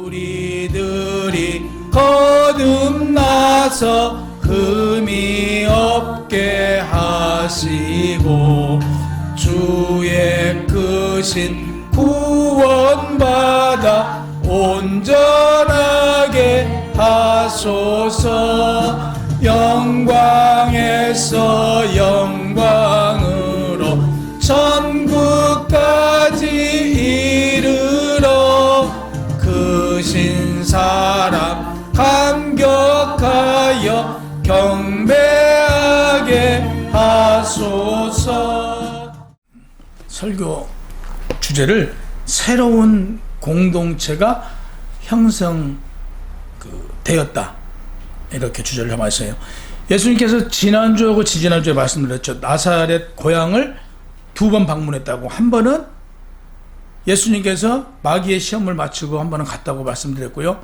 우리들이 거듭나서 흠이 없게 하시고 주의 크신 구원받아 온전하게 하소서. 영광에서 영광으로 천국까지 이르러 크신 사랑 감격하여 경배하게 하소서. 설교 주제를 새로운 공동체가 형성되었다, 이렇게 주제를 잡았어요. 예수님께서 지난주하고 지지난주에 말씀드렸죠. 나사렛 고향을 2번 방문했다고. 한 번은 예수님께서 마귀의 시험을 마치고 한 번은 갔다고 말씀드렸고요.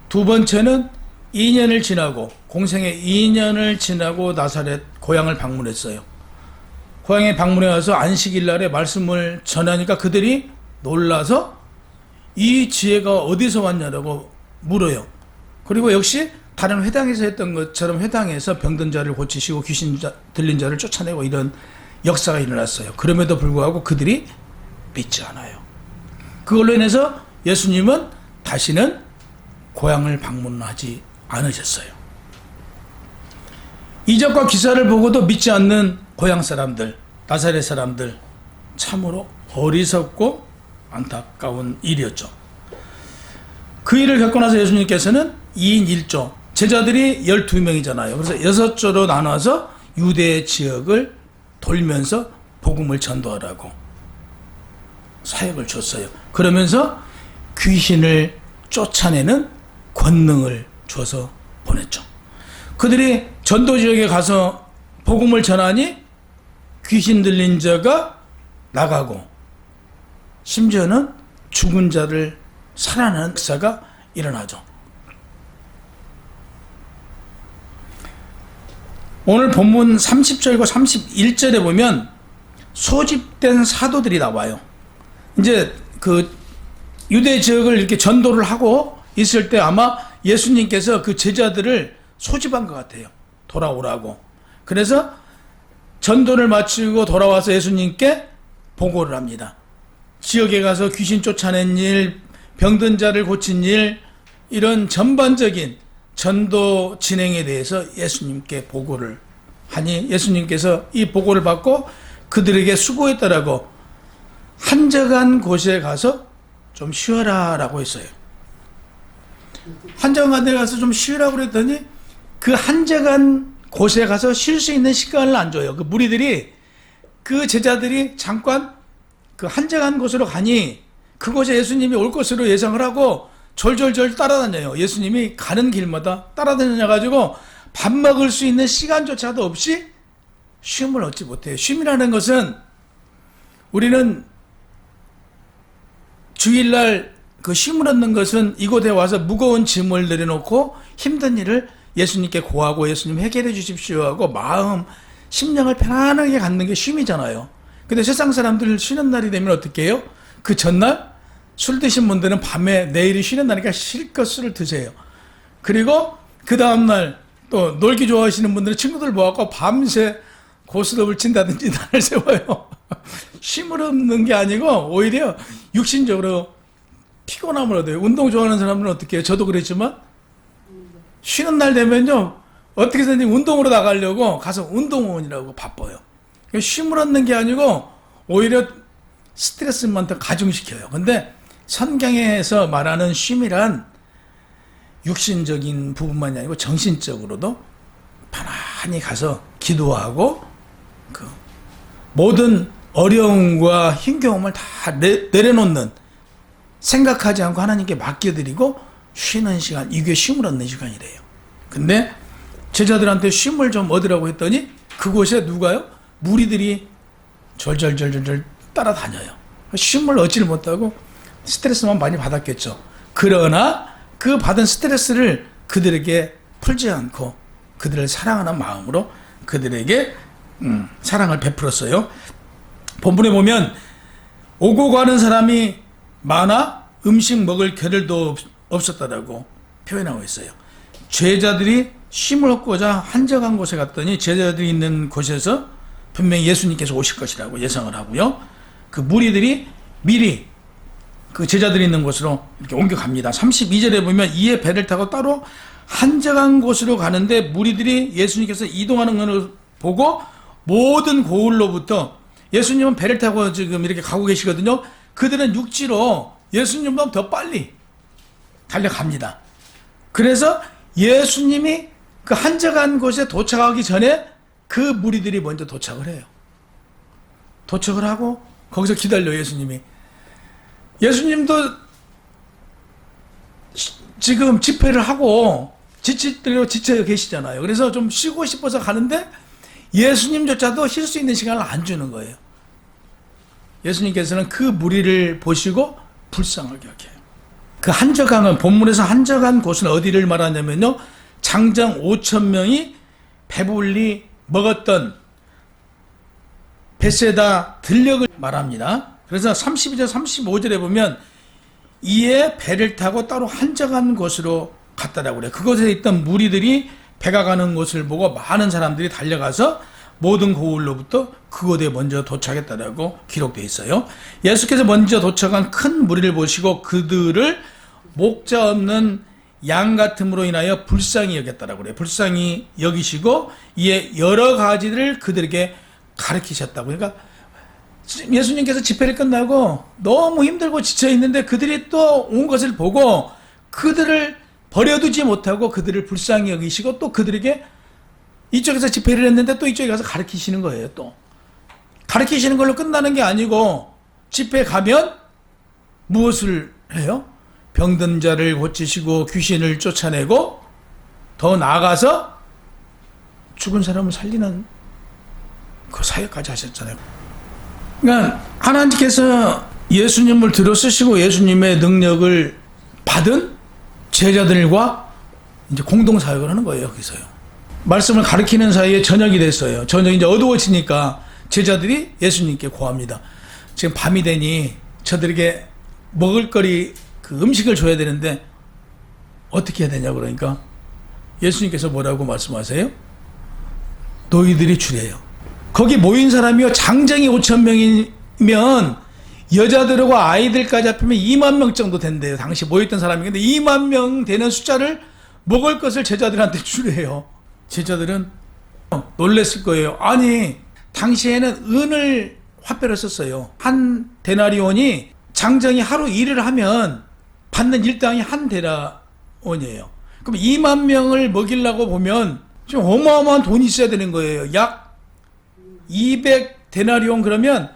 두 번째는 2년을 지나고, 공생의 2년을 지나고 나사렛 고향을 방문했어요. 고향에 방문해 와서 안식일 날에 말씀을 전하니까 그들이 놀라서 이 지혜가 어디서 왔냐라고 물어요. 그리고 역시 다른 회당에서 했던 것처럼 회당에서 병든 자를 고치시고 귀신 들린 자를 쫓아내고 이런 역사가 일어났어요. 그럼에도 불구하고 그들이 믿지 않아요. 그걸로 인해서 예수님은 다시는 고향을 방문하지 않으셨어요. 이적과 기사를 보고도 믿지 않는 고향 사람들, 나사렛 사람들, 참으로 어리석고 안타까운 일이었죠. 그 일을 겪고 나서 예수님께서는 2인 1조, 제자들이 12명이잖아요. 그래서 6조로 나눠서 유대 지역을 돌면서 복음을 전도하라고 사역을 줬어요. 그러면서 귀신을 쫓아내는 권능을 줘서 보냈죠. 그들이 전도 지역에 가서 복음을 전하니 귀신 들린 자가 나가고, 심지어는 죽은 자를 살아나는 역사가 일어나죠. 오늘 본문 30절과 31절에 보면 소집된 사도들이 나와요. 이제 그 유대 지역을 이렇게 전도를 하고 있을 때 아마 예수님께서 그 제자들을 소집한 것 같아요. 돌아오라고. 그래서 전도를 마치고 돌아와서 예수님께 보고를 합니다. 지역에 가서 귀신 쫓아낸 일, 병든 자를 고친 일, 이런 전반적인 전도 진행에 대해서 예수님께 보고를 하니 예수님께서 이 보고를 받고 그들에게 수고했다라고 한적한 곳에 가서 좀 쉬어라 라고 했어요. 한적한 데 가서 좀 쉬라고 그랬더니 그 한적한 곳에 가서 쉴 수 있는 시간을 안 줘요. 그 무리들이, 그 제자들이 잠깐 그 한적한 곳으로 가니 그곳에 예수님이 올 것으로 예상을 하고 졸졸졸 따라다녀요. 예수님이 가는 길마다 따라다녀가지고 밥 먹을 수 있는 시간조차도 없이 쉼을 얻지 못해요. 쉼이라는 것은, 우리는 주일날 그 쉼을 얻는 것은 이곳에 와서 무거운 짐을 내려놓고 힘든 일을 예수님께 고하고 예수님 해결해 주십시오 하고 마음, 심령을 편안하게 갖는 게 쉼이잖아요. 근데 세상 사람들 쉬는 날이 되면 어떻게 해요? 그 전날 술 드신 분들은 밤에 내일이 쉬는 날이니까 실컷 술을 드세요. 그리고 그 다음날 또 놀기 좋아하시는 분들은 친구들 모아서 밤새 고스톱을 친다든지 날을 세워요. 쉼을 얻는 게 아니고 오히려 육신적으로 피곤함을 얻어요. 운동 좋아하는 사람들은 어떻게 해요? 저도 그랬지만 쉬는 날 되면요, 어떻게 해서든지 운동으로 나가려고 가서 운동원이라고 바빠요. 쉼을 얻는 게 아니고 오히려 스트레스만 더 가중시켜요. 근데 성경에서 말하는 쉼이란 육신적인 부분만이 아니고 정신적으로도 편안히 가서 기도하고 그 모든 어려움과 힘겨움을 다 내려놓는, 생각하지 않고 하나님께 맡겨드리고 쉬는 시간, 이게 쉼을 얻는 시간이래요. 근데 제자들한테 쉼을 좀 얻으라고 했더니 그곳에 누가요? 무리들이 절절절절 따라다녀요. 쉼을 얻지를 못하고 스트레스만 많이 받았겠죠. 그러나 그 받은 스트레스를 그들에게 풀지 않고 그들을 사랑하는 마음으로 그들에게 사랑을 베풀었어요. 본문에 보면 오고 가는 사람이 많아 음식 먹을 겨를도 없었다라고 표현하고 있어요. 제자들이 쉼을 얻고자 한적한 곳에 갔더니 제자들이 있는 곳에서 분명히 예수님께서 오실 것이라고 예상을 하고요. 그 무리들이 미리 그 제자들이 있는 곳으로 이렇게 옮겨갑니다. 32절에 보면 이에 배를 타고 따로 한적한 곳으로 가는데 무리들이 예수님께서 이동하는 것을 보고 모든 고을로부터, 예수님은 배를 타고 지금 이렇게 가고 계시거든요. 그들은 육지로 예수님보다 더 빨리 달려갑니다. 그래서 예수님이 그 한적한 곳에 도착하기 전에 그 무리들이 먼저 도착을 해요. 도착을 하고 거기서 기다려요, 예수님이. 예수님도 지금 집회를 하고 지쳐 계시잖아요. 그래서 좀 쉬고 싶어서 가는데 예수님조차도 쉴 수 있는 시간을 안 주는 거예요. 예수님께서는 그 무리를 보시고 불쌍하게 여겨요. 그 한적한, 본문에서 한적한 곳은 어디를 말하냐면요, 장정 5,000명이 배불리 먹었던 벳세다 들녘을 말합니다. 그래서 32절 35절에 보면 이에 배를 타고 따로 한적한 곳으로 갔다라고 그래요. 그곳에 있던 무리들이 배가 가는 곳을 보고 많은 사람들이 달려가서 모든 고을로부터 그곳에 먼저 도착했다라고 기록되어 있어요. 예수께서 먼저 도착한 큰 무리를 보시고 그들을 목자 없는 양 같음으로 인하여 불쌍히 여겼다라고 그래요. 불쌍히 여기시고 이에 여러 가지를 그들에게 가르치셨다고. 그러니까 예수님께서 집회를 끝나고 너무 힘들고 지쳐 있는데 그들이 또 온 것을 보고 그들을 버려두지 못하고 그들을 불쌍히 여기시고 또 그들에게 이쪽에서 집회를 했는데 또 이쪽에 가서 가르치시는 거예요. 또 가르치시는 걸로 끝나는 게 아니고 집회 가면 무엇을 해요? 병든 자를 고치시고 귀신을 쫓아내고 더 나아가서 죽은 사람을 살리는 그 사역까지 하셨잖아요. 그러니까 하나님께서 예수님을 들어쓰시고 예수님의 능력을 받은 제자들과 이제 공동 사역을 하는 거예요. 여기서요. 말씀을 가르치는 사이에 저녁이 됐어요. 저녁이 이제 어두워지니까 제자들이 예수님께 고합니다. 지금 밤이 되니 저들에게 먹을거리 그 음식을 줘야 되는데 어떻게 해야 되냐고. 그러니까 예수님께서 뭐라고 말씀하세요? 너희들이 주래요. 거기 모인 사람이요, 장정이 5,000명이면 여자들하고 아이들까지 합하면 2만 명 정도 된대요. 당시 모였던 사람이. 근데 2만 명 되는 숫자를 먹을 것을 제자들한테 주래요. 제자들은 놀랬을 거예요. 아니, 당시에는 은을 화폐로 썼어요. 한 데나리온이 장정이 하루 일을 하면 받는 일당이 한 데나리온이에요. 그럼 2만 명을 먹이려고 보면 좀 어마어마한 돈이 있어야 되는 거예요. 약 200데나리온. 그러면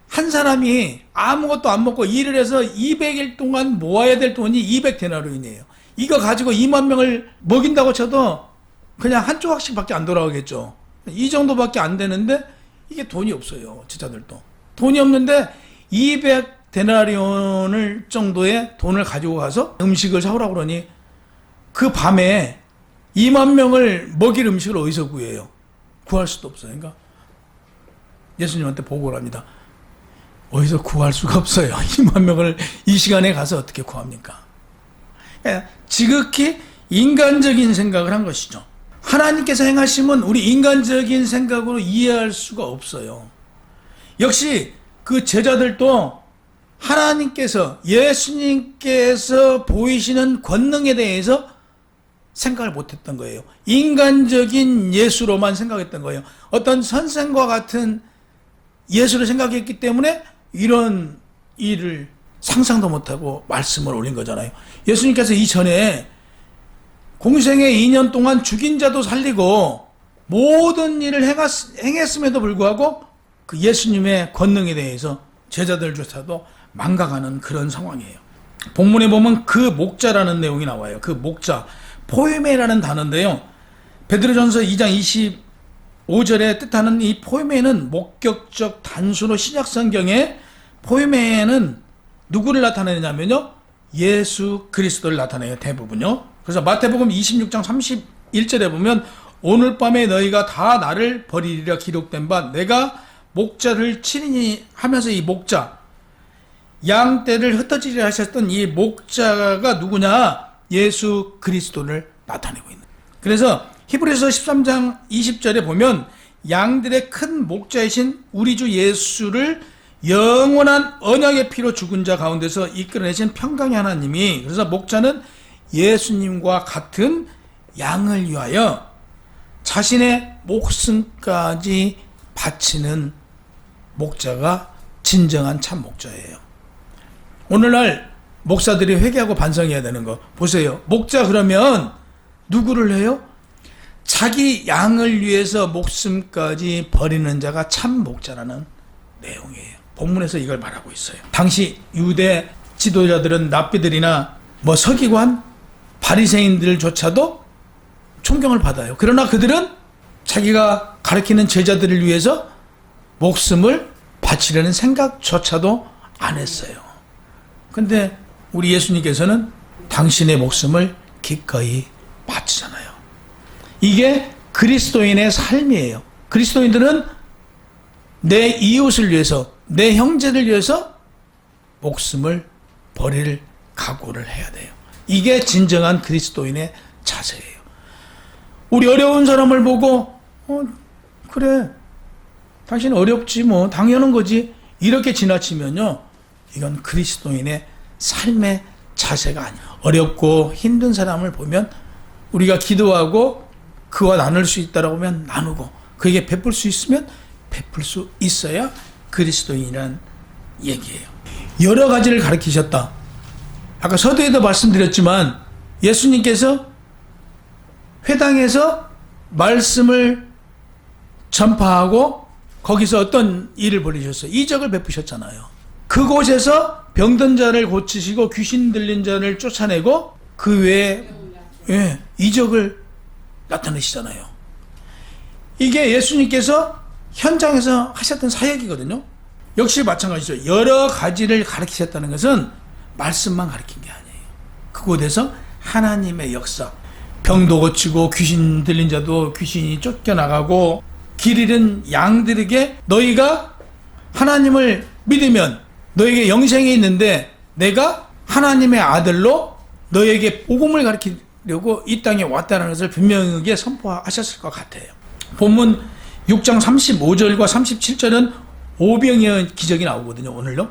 한 사람이 아무것도 안 먹고 일을 해서 200일 동안 모아야 될 돈이 200데나리온이에요. 이거 가지고 2만 명을 먹인다고 쳐도 그냥 한 조각씩밖에 안 돌아오겠죠. 이 정도밖에 안 되는데 이게 돈이 없어요. 제자들도 돈이 없는데 200데나리온을 정도의 돈을 가지고 가서 음식을 사오라고 그러니 그 밤에 2만 명을 먹일 음식을 어디서 구해요? 구할 수도 없어요. 그러니까 예수님한테 보고를 합니다. 어디서 구할 수가 없어요. 2만 명을 이 시간에 가서 어떻게 구합니까? 지극히 인간적인 생각을 한 것이죠. 하나님께서 행하심은 우리 인간적인 생각으로 이해할 수가 없어요. 역시 그 제자들도 하나님께서, 예수님께서 보이시는 권능에 대해서 생각을 못했던 거예요. 인간적인 예수로만 생각했던 거예요. 어떤 선생과 같은 예수를 생각했기 때문에 이런 일을 상상도 못하고 말씀을 올린 거잖아요. 예수님께서 이전에 공생의 2년 동안 죽인 자도 살리고 모든 일을 행했음에도 불구하고 그 예수님의 권능에 대해서 제자들조차도 망각하는 그런 상황이에요. 본문에 보면 그 목자라는 내용이 나와요. 그 목자, 포이메라는 단어인데요. 베드로전서 2장 25절에 뜻하는 이 포이메는 목격적 단수로 신약 성경에 포이메는 누구를 나타내냐면요, 예수 그리스도를 나타내요. 대부분요. 그래서 마태복음 26장 31절에 보면 오늘 밤에 너희가 다 나를 버리리라 기록된 바 내가 목자를 치리니 하면서 이 목자, 양떼를 흩어지게 하셨던 이 목자가 누구냐? 예수 그리스도를 나타내고 있는. 그래서 히브리서 13장 20절에 보면 양들의 큰 목자이신 우리 주 예수를 영원한 언약의 피로 죽은 자 가운데서 이끌어내신 평강의 하나님이, 그래서 목자는 예수님과 같은 양을 위하여 자신의 목숨까지 바치는 목자가 진정한 참 목자예요. 오늘날 목사들이 회개하고 반성해야 되는 거 보세요. 목자 그러면 누구를 해요? 자기 양을 위해서 목숨까지 버리는 자가 참 목자라는 내용이에요. 본문에서 이걸 말하고 있어요. 당시 유대 지도자들은 랍비들이나 서기관, 바리새인들조차도 존경을 받아요. 그러나 그들은 자기가 가르치는 제자들을 위해서 목숨을 바치려는 생각조차도 안 했어요. 근데 우리 예수님께서는 당신의 목숨을 기꺼이 바치잖아요. 이게 그리스도인의 삶이에요. 그리스도인들은 내 이웃을 위해서, 내 형제를 위해서 목숨을 버릴 각오를 해야 돼요. 이게 진정한 그리스도인의 자세예요. 우리 어려운 사람을 보고 그래 당신 어렵지 뭐 당연한 거지 이렇게 지나치면요, 이건 그리스도인의 삶의 자세가 아니에요. 어렵고 힘든 사람을 보면 우리가 기도하고 그와 나눌 수 있다라고 하면 나누고, 그에게 베풀 수 있으면 베풀 수 있어야 그리스도인이라는 얘기예요. 여러 가지를 가르치셨다. 아까 서두에도 말씀드렸지만 예수님께서 회당에서 말씀을 전파하고 거기서 어떤 일을 벌이셨어요? 이적을 베푸셨잖아요. 그곳에서 병든 자를 고치시고 귀신 들린 자를 쫓아내고 그 외에 이적을 나타내시잖아요. 이게 예수님께서 현장에서 하셨던 사역이거든요. 역시 마찬가지죠. 여러 가지를 가르치셨다는 것은 말씀만 가르친 게 아니에요. 그곳에서 하나님의 역사, 병도 고치고 귀신 들린 자도 귀신이 쫓겨나가고 길 잃은 양들에게 너희가 하나님을 믿으면 너에게 영생이 있는데 내가 하나님의 아들로 너에게 복음을 가르치려고 이 땅에 왔다는 것을 분명하게 선포하셨을 것 같아요. 본문 6장 35절과 37절은 오병이어 기적이 나오거든요. 오늘도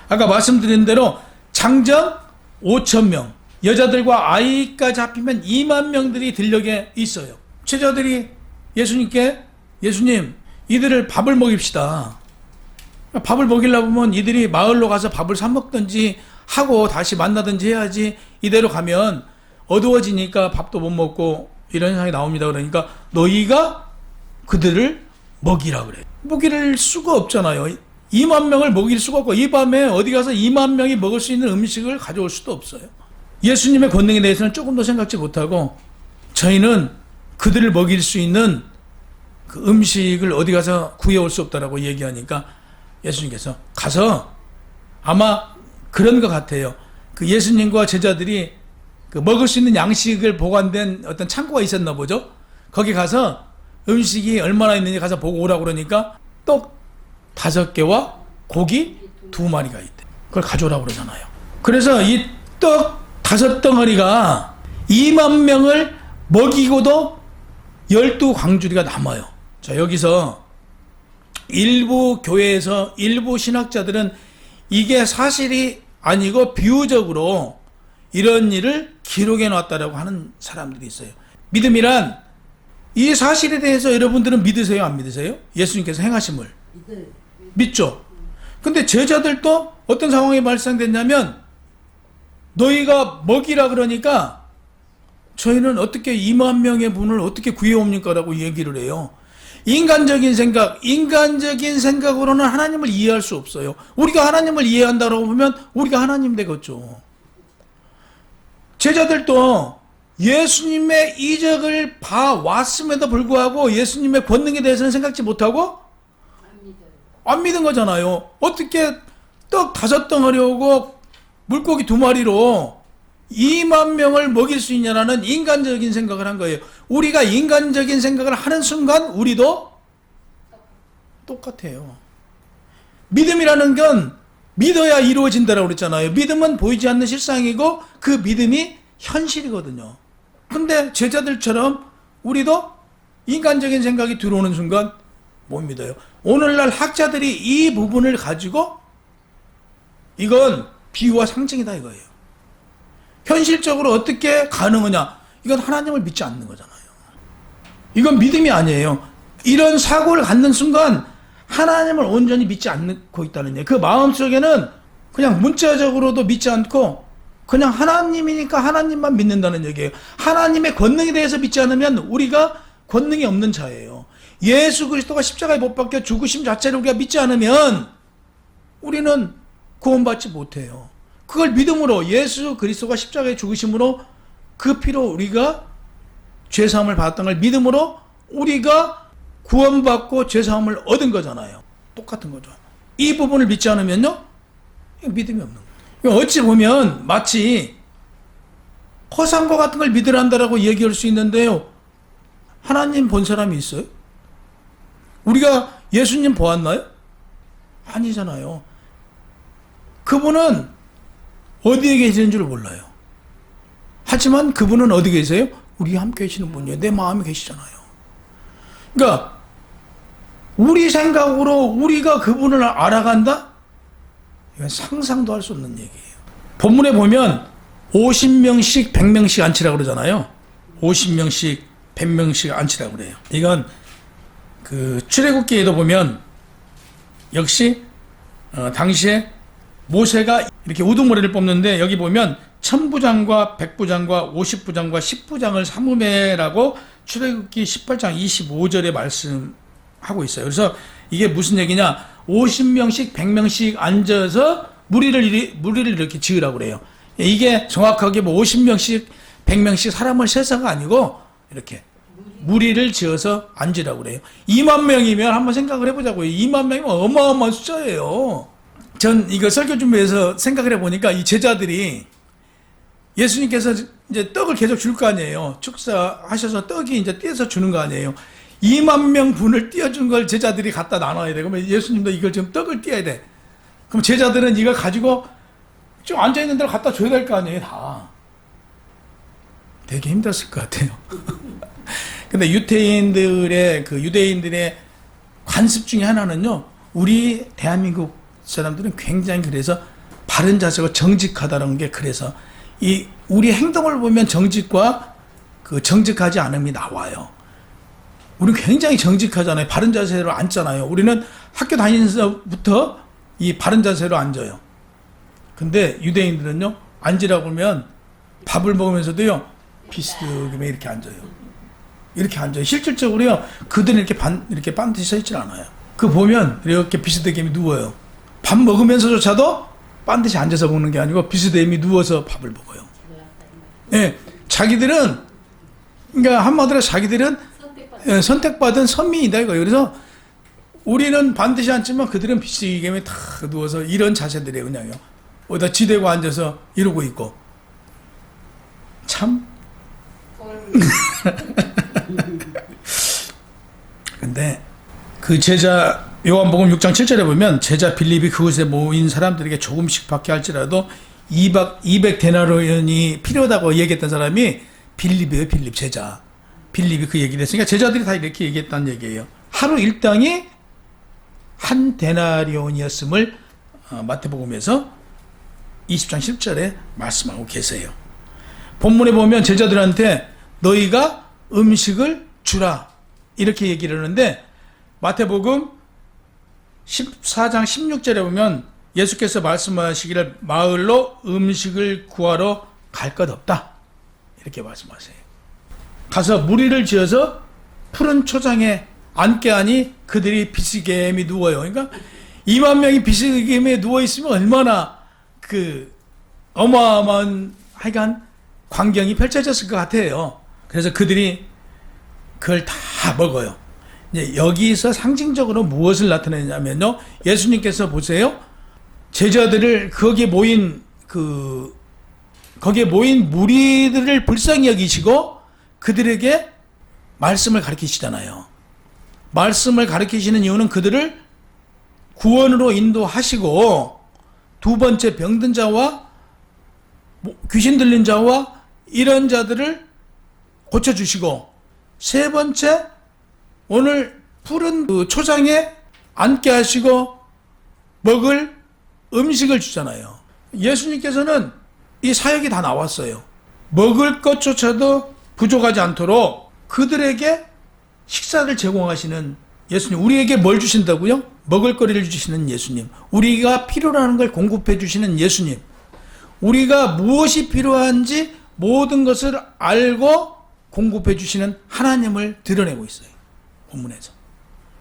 아까 말씀드린 대로 장정 5,000명, 여자들과 아이까지 합히면 2만 명들이 들녘에 있어요. 제자들이 예수님께 예수님 이들을 밥을 먹입시다. 밥을 먹이려고 하면 이들이 마을로 가서 밥을 사 먹든지 하고 다시 만나든지 해야지, 이대로 가면 어두워지니까 밥도 못 먹고 이런 상황이 나옵니다. 그러니까 너희가 그들을 먹이라 그래요. 먹일 수가 없잖아요. 2만 명을 먹일 수가 없고 이 밤에 어디 가서 2만 명이 먹을 수 있는 음식을 가져올 수도 없어요. 예수님의 권능에 대해서는 조금 더 생각지 못하고 저희는 그들을 먹일 수 있는 그 음식을 어디 가서 구해올 수 없다라고 얘기하니까 예수님께서 가서, 아마 그런 것 같아요. 그 예수님과 제자들이 그 먹을 수 있는 양식을 보관된 어떤 창고가 있었나 보죠. 거기 가서 음식이 얼마나 있는지 가서 보고 오라고 그러니까 떡 5개와 고기 2마리가 있대. 그걸 가져오라고 그러잖아요. 그래서 이 떡 5덩어리가 2만 명을 먹이고도 12광주리가 남아요. 자, 여기서 일부 교회에서 일부 신학자들은 이게 사실이 아니고 비유적으로 이런 일을 기록해 놨다라고 하는 사람들이 있어요. 믿음이란 이 사실에 대해서 여러분들은 믿으세요? 안 믿으세요? 예수님께서 행하심을 믿죠. 근데 제자들도 어떤 상황이 발생됐냐면 너희가 먹이라 그러니까 저희는 어떻게 2만 명의 분을 어떻게 구해옵니까? 라고 얘기를 해요. 인간적인 생각으로는 하나님을 이해할 수 없어요. 우리가 하나님을 이해한다고 보면 우리가 하나님 되겠죠. 제자들도 예수님의 이적을 봐왔음에도 불구하고 예수님의 권능에 대해서는 생각지 못하고 안 믿은 거잖아요. 어떻게 떡 5덩어리 오고 물고기 2마리로 2만 명을 먹일 수 있냐라는 인간적인 생각을 한 거예요. 우리가 인간적인 생각을 하는 순간 우리도 똑같아요. 믿음이라는 건 믿어야 이루어진다라고 그랬잖아요. 믿음은 보이지 않는 실상이고 그 믿음이 현실이거든요. 근데 제자들처럼 우리도 인간적인 생각이 들어오는 순간 못 믿어요. 오늘날 학자들이 이 부분을 가지고 이건 비유와 상징이다 이거예요. 현실적으로 어떻게 가능하냐? 이건 하나님을 믿지 않는 거잖아요. 이건 믿음이 아니에요. 이런 사고를 갖는 순간 하나님을 온전히 믿지 않고 있다는 얘기예요. 그 마음속에는 그냥 문자적으로도 믿지 않고 그냥 하나님이니까 하나님만 믿는다는 얘기예요. 하나님의 권능에 대해서 믿지 않으면 우리가 권능이 없는 자예요. 예수 그리스도가 십자가에 못 박혀 죽으심 자체를 우리가 믿지 않으면 우리는 구원받지 못해요. 그걸 믿음으로 예수 그리스도가 십자가에 죽으심으로 그 피로 우리가 죄사함을 받았던 걸 믿음으로 우리가 구원받고 죄사함을 얻은 거잖아요. 똑같은 거죠. 이 부분을 믿지 않으면요, 믿음이 없는 거예요. 어찌 보면 마치 허상과 같은 걸 믿으란다라고 얘기할 수 있는데요. 하나님 본 사람이 있어요? 우리가 예수님 보았나요? 아니잖아요. 그분은 어디에 계시는 줄 몰라요. 하지만 그분은 어디 계세요? 우리와 함께 계시는 분이에요. 내 마음에 계시잖아요. 그러니까 우리 생각으로 우리가 그분을 알아간다? 이건 상상도 할 수 없는 얘기예요. 본문에 보면 50명씩 100명씩 앉히라고 그러잖아요. 50명씩 100명씩 앉히라고 그래요. 이건 그 출애굽기에도 보면 역시 당시에 모세가 이렇게 우두머리를 뽑는데 여기 보면 1000부장과 100부장과 50부장과 10부장을 삼으매라고 출애굽기 18장 25절에 말씀하고 있어요. 그래서 이게 무슨 얘기냐? 50명씩 100명씩 앉아서 무리를 이렇게 지으라고 그래요. 이게 정확하게 뭐 50명씩 100명씩 사람을 세서가 아니고 이렇게 무리를 지어서 앉으라고 그래요. 2만 명이면 한번 생각을 해보자고요. 2만 명이면 어마어마한 숫자예요. 전 이거 설교 준비해서 생각을 해보니까 이 제자들이 예수님께서 이제 떡을 계속 줄 거 아니에요. 축사하셔서 떡이 이제 띄어서 주는 거 아니에요. 2만 명 분을 띄어준 걸 제자들이 갖다 나눠야 돼. 그러면 예수님도 이걸 지금 떡을 띄어야 돼. 그럼 제자들은 이걸 가지고 좀 앉아있는 데로 갖다 줘야 될 거 아니에요, 다. 되게 힘들었을 것 같아요. 근데 유대인들의 관습 중에 하나는요, 우리 대한민국 사람들은 굉장히 그래서 바른 자세가 정직하다는 게 그래서 우리 행동을 보면 정직과 그 정직하지 않음이 나와요. 우리는 굉장히 정직하잖아요. 바른 자세로 앉잖아요. 우리는 학교 다니면서부터 이 바른 자세로 앉아요. 근데 유대인들은요, 앉으라고 하면 밥을 먹으면서도요, 비스듬히 이렇게 앉아요. 이렇게 앉아요. 실질적으로요, 그들은 이렇게 반드시 서 있질 않아요. 그 보면 이렇게 비스듬히 누워요. 밥 먹으면서조차도 반드시 앉아서 먹는 게 아니고 비스듬히 누워서 밥을 먹어요. 예, 자기들은, 그러니까 한마디로 자기들은 선택받은 선민이다 이거예요. 그래서 우리는 반드시 앉지만 그들은 비스듬히 다 누워서 이런 자세들이에요. 그냥요. 어디다 지대고 앉아서 이러고 있고. 참. 근데 그 제자 요한복음 6장 7절에 보면 제자 빌립이 그곳에 모인 사람들에게 조금씩 받게 할지라도 200데나리온이 필요하다고 얘기했던 사람이 빌립이에요. 빌립 제자. 빌립이 그 얘기를 했으니까 제자들이 다 이렇게 얘기했다는 얘기예요. 하루 일당이 한 데나리온이었음을 마태복음에서 20장 10절에 말씀하고 계세요. 본문에 보면 제자들한테 너희가 음식을 주라 이렇게 얘기를 하는데 마태복음 14장 16절에 보면 예수께서 말씀하시기를 마을로 음식을 구하러 갈 것 없다 이렇게 말씀하세요. 가서 무리를 지어서 푸른 초장에 앉게 하니 그들이 비스듬히 누워요. 그러니까 2만 명이 비스듬히 누워 있으면 얼마나 그 어마어마한 하여간 광경이 펼쳐졌을 것 같아요. 그래서 그들이 그걸 다 먹어요. 이제 여기서 상징적으로 무엇을 나타내냐면요. 예수님께서 보세요. 제자들을 거기에 모인 무리들을 불쌍히 여기시고 그들에게 말씀을 가르치시잖아요. 말씀을 가르치시는 이유는 그들을 구원으로 인도하시고 두 번째 병든 자와 귀신 들린 자와 이런 자들을 고쳐주시고, 세 번째 오늘 푸른 그 초장에 앉게 하시고 먹을 음식을 주잖아요. 예수님께서는 이 사역이 다 나왔어요. 먹을 것조차도 부족하지 않도록 그들에게 식사를 제공하시는 예수님. 우리에게 뭘 주신다고요? 먹을거리를 주시는 예수님. 우리가 필요로 하는 걸 공급해 주시는 예수님. 우리가 무엇이 필요한지 모든 것을 알고 공급해 주시는 하나님을 드러내고 있어요. 본문에서.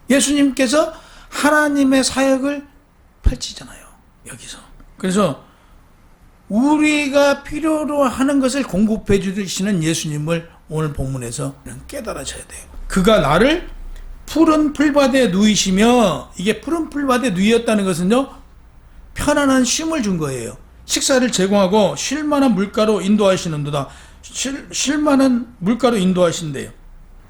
예수님께서 하나님의 사역을 펼치잖아요. 여기서. 그래서 우리가 필요로 하는 것을 공급해 주시는 예수님을 오늘 본문에서 깨달아져야 돼요. 그가 나를 푸른 풀밭에 누이시며, 이게 푸른 풀밭에 누이었다는 것은요, 편안한 쉼을 준 거예요. 식사를 제공하고 쉴만한 물가로 인도하시는도다. 쉴만한 물가로 인도하신대요.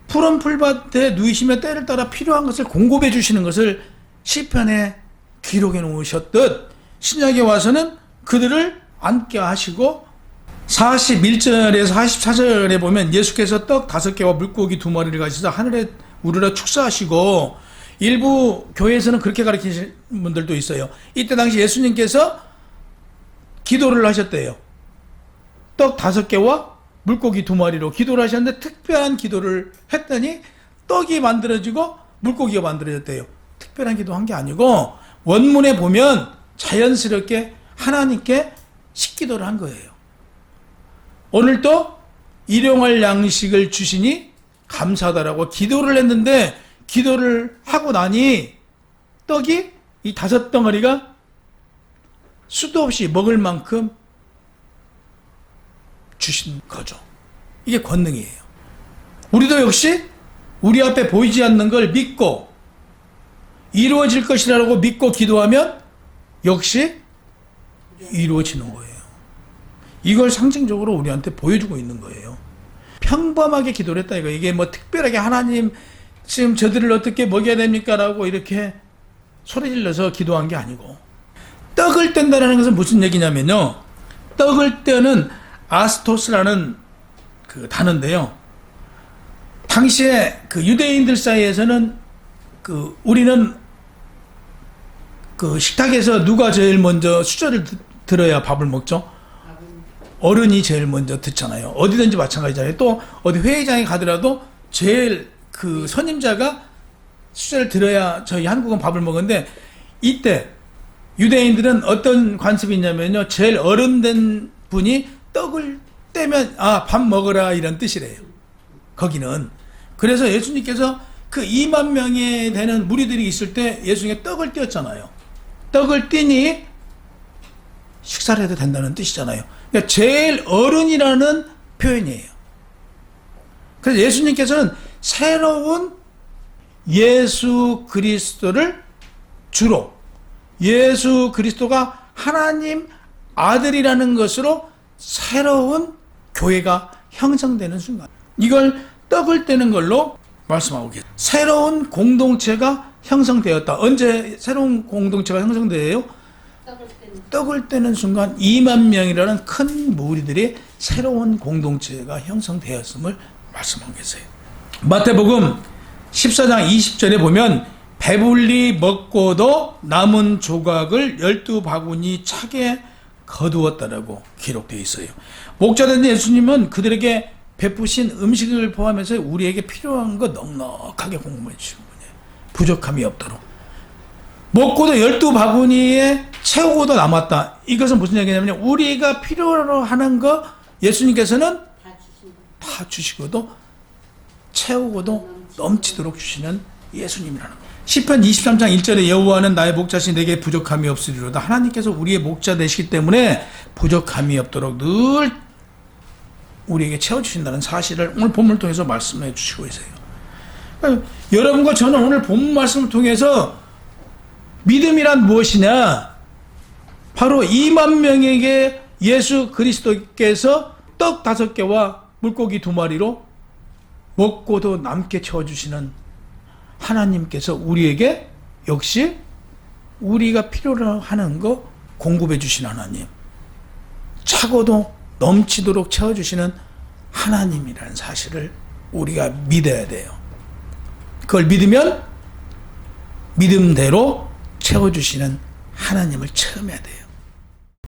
푸른 풀밭에 누이시며 때를 따라 필요한 것을 공급해 주시는 것을 시편에 기록해 놓으셨듯, 신약에 와서는 그들을 앉게 하시고, 41절에서 44절에 보면 예수께서 떡 5개와 물고기 2마리를 가지사 하늘에 우러러 축사하시고, 일부 교회에서는 그렇게 가르치시는 분들도 있어요. 이때 당시 예수님께서 기도를 하셨대요. 떡 5개와 물고기 2마리로 기도를 하셨는데, 특별한 기도를 했더니 떡이 만들어지고 물고기가 만들어졌대요. 특별한 기도한 게 아니고 원문에 보면 자연스럽게 하나님께 식기도를 한 거예요. 오늘도 일용할 양식을 주시니 감사하다라고 기도를 했는데, 기도를 하고 나니 떡이 이 5덩어리가 수도 없이 먹을 만큼 주신 거죠. 이게 권능이에요. 우리도 역시 우리 앞에 보이지 않는 걸 믿고 이루어질 것이라고 믿고 기도하면 역시 이루어지는 거예요. 이걸 상징적으로 우리한테 보여주고 있는 거예요. 평범하게 기도를 했다 이거. 이게 뭐 특별하게 하나님 지금 저들을 어떻게 먹여야 됩니까? 라고 이렇게 소리 질러서 기도한 게 아니고, 떡을 뗀다는 것은 무슨 얘기냐면요, 떡을 떼는 아스토스라는 그 단어인데요, 당시에 그 유대인들 사이에서는 그 우리는 그 식탁에서 누가 제일 먼저 수저를 들어야 밥을 먹죠? 어른이 제일 먼저 듣잖아요. 어디든지 마찬가지잖아요. 또 어디 회의장에 가더라도 제일 그 선임자가 수저를 들어야 저희 한국은 밥을 먹는데, 이때 유대인들은 어떤 관습이 있냐면요, 제일 어른된 분이 떡을 떼면 밥 먹어라 이런 뜻이래요. 거기는. 그래서 예수님께서 그 2만 명에 되는 무리들이 있을 때 예수님께 떡을 띄었잖아요. 떡을 띄니 식사를 해도 된다는 뜻이잖아요. 그러니까 제일 어른이라는 표현이에요. 그래서 예수님께서는 새로운 예수 그리스도를 주로, 예수 그리스도가 하나님 아들이라는 것으로 새로운 교회가 형성되는 순간, 이걸 떡을 떼는 걸로 말씀하고 계세요. 새로운 공동체가 형성되었다. 언제 새로운 공동체가 형성돼요? 떡을 떼는 순간 2만 명이라는 큰 무리들이 새로운 공동체가 형성되었음을 말씀하고 계세요. 마태복음 14장 20절에 보면 배불리 먹고도 남은 조각을 12바구니 차게 거두었다라고 기록되어 있어요. 목자된 예수님은 그들에게 베푸신 음식을 포함해서 우리에게 필요한 거 넉넉하게 공급해 주신 분이에요. 부족함이 없도록. 먹고도 12바구니에 채우고도 남았다. 이것은 무슨 얘기냐면 우리가 필요로 하는 거 예수님께서는 다 주시고도 채우고도 넘치도록 주시는 예수님이라는 거예요. 시편 23장 1절에 여호와는 나의 목자시니 내게 부족함이 없으리로다. 하나님께서 우리의 목자 되시기 때문에 부족함이 없도록 늘 우리에게 채워주신다는 사실을 오늘 본문을 통해서 말씀해 주시고 계세요. 그러니까 여러분과 저는 오늘 본문 말씀을 통해서 믿음이란 무엇이냐? 바로 2만 명에게 예수 그리스도께서 떡 5개와 물고기 2마리로 먹고도 남게 채워주시는 하나님께서 우리에게 역시 우리가 필요로 하는 거 공급해 주신 하나님, 차고도 넘치도록 채워주시는 하나님이라는 사실을 우리가 믿어야 돼요. 그걸 믿으면 믿음대로 채워주시는 하나님을 체험해야 돼요.